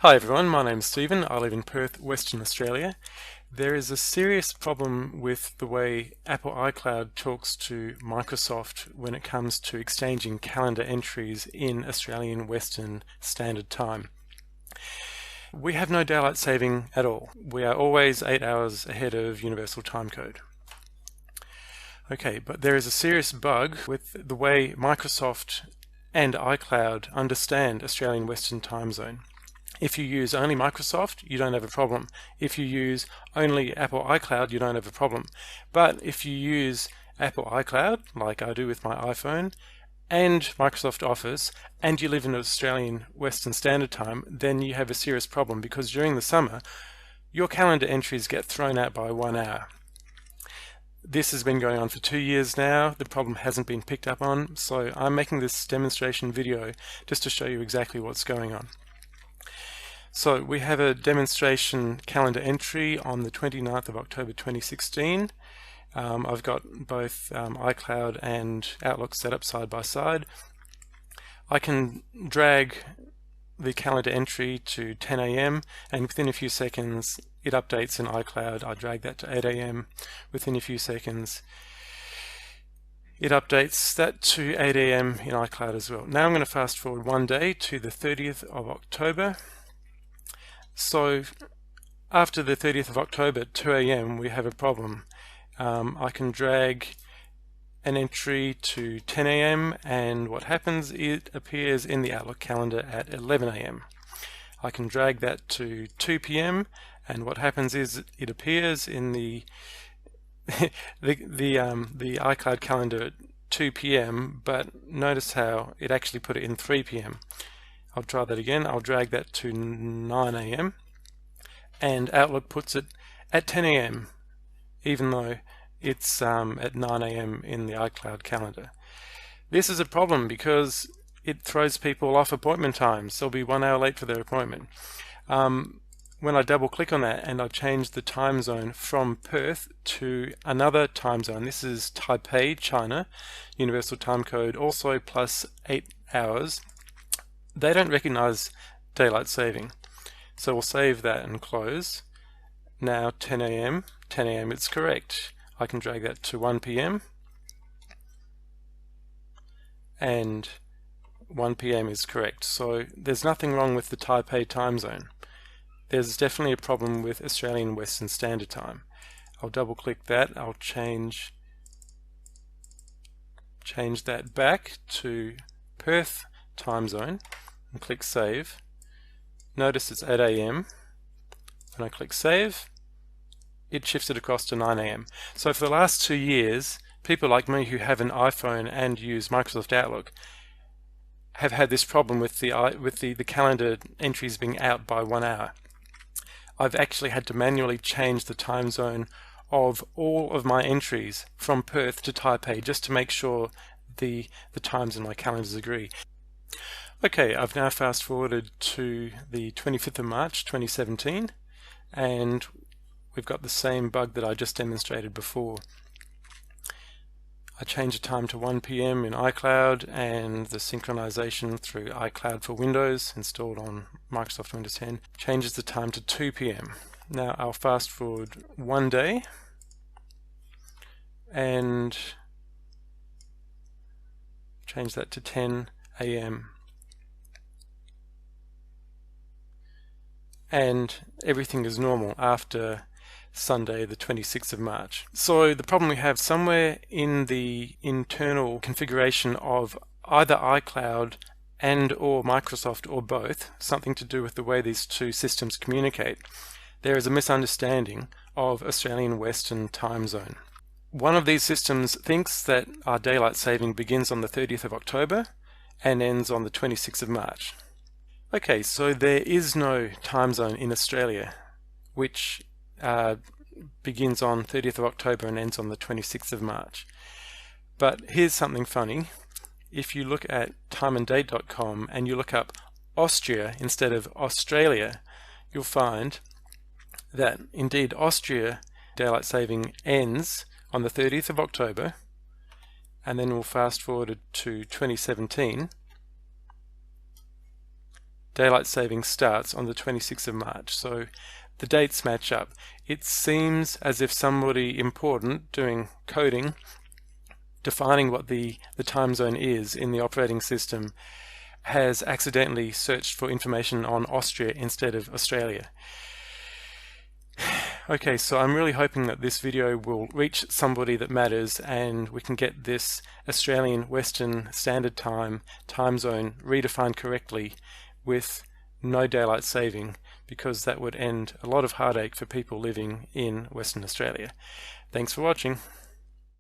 Hi everyone, my name's Stephen. I live in Perth, Western Australia. There is a serious problem with the way Apple iCloud talks to Microsoft when it comes to exchanging calendar entries in Australian Western Standard Time. We have no daylight saving at all. We are always 8 hours ahead of Universal Time Code. Okay, but there is a serious bug with the way Microsoft and iCloud understand Australian Western Time Zone. If you use only Microsoft, you don't have a problem. If you use only Apple iCloud, you don't have a problem. But if you use Apple iCloud, like I do with my iPhone, and Microsoft Office, and you live in Australian Western Standard Time, then you have a serious problem because during the summer, your calendar entries get thrown out by 1 hour. This has been going on for 2 years now. The problem hasn't been picked up on, so I'm making this demonstration video just to show you exactly what's going on. So we have a demonstration calendar entry on the 29th of October 2016. I've got both iCloud and Outlook set up side by side. I can drag the calendar entry to 10 a.m. and within a few seconds it updates in iCloud. I drag that to 8 a.m. Within a few seconds it updates that to 8 a.m. in iCloud as well. Now I'm going to fast forward one day to the 30th of October. So after the 30th of October at 2 a.m. we have a problem. I can drag an entry to 10 a.m. and what happens, it appears in the Outlook calendar at 11 a.m. I can drag that to 2 p.m. and what happens is it appears in the the iCloud calendar at 2 p.m. but notice how it actually put it in 3 p.m. I'll try that again. I'll drag that to 9 a.m. and Outlook puts it at 10 a.m. even though it's at 9 a.m. in the iCloud calendar. This is a problem because it throws people off appointment times. They'll be 1 hour late for their appointment. When I double click on that and I change the time zone from Perth to another time zone, this is Taipei, China, Universal Time Code also plus 8 hours, they don't recognize daylight saving. So we'll save that and close. Now 10 a.m. it's correct. I can drag that to 1 p.m. and 1 p.m. is correct. So there's nothing wrong with the Taipei time zone. There's definitely a problem with Australian Western Standard Time. I'll double click that. I'll change that back to Perth time zone and click save. Notice it's 8 a.m. When I click save, it shifts it across to 9 a.m. So for the last 2 years, people like me who have an iPhone and use Microsoft Outlook have had this problem with the calendar entries being out by 1 hour. I've actually had to manually change the time zone of all of my entries from Perth to Taipei just to make sure the times in my calendars agree. Okay, I've now fast forwarded to the 25th of March 2017 and we've got the same bug that I just demonstrated before. I changed the time to 1 p.m. in iCloud and the synchronization through iCloud for Windows installed on Microsoft Windows 10 changes the time to 2 p.m. Now I'll fast forward one day and change that to 10 a.m. and everything is normal after Sunday the 26th of March. So the problem we have somewhere in the internal configuration of either iCloud and or Microsoft or both, something to do with the way these two systems communicate, there is a misunderstanding of Australian Western Time Zone. One of these systems thinks that our daylight saving begins on the 30th of October and ends on the 26th of March. Okay, so there is no time zone in Australia which begins on 30th of October and ends on the 26th of March. But here's something funny. If you look at timeanddate.com and you look up Austria instead of Australia, you'll find that indeed Austria daylight saving ends on the 30th of October, and then we'll fast forward to 2017. daylight saving starts on the 26th of March. So the dates match up. It seems as if somebody important doing coding, defining what the time zone is in the operating system, has accidentally searched for information on Austria instead of Australia. Okay, so I'm really hoping that this video will reach somebody that matters and we can get this Australian Western Standard Time zone redefined correctly with no daylight saving, because that would end a lot of heartache for people living in Western Australia. Thanks for watching.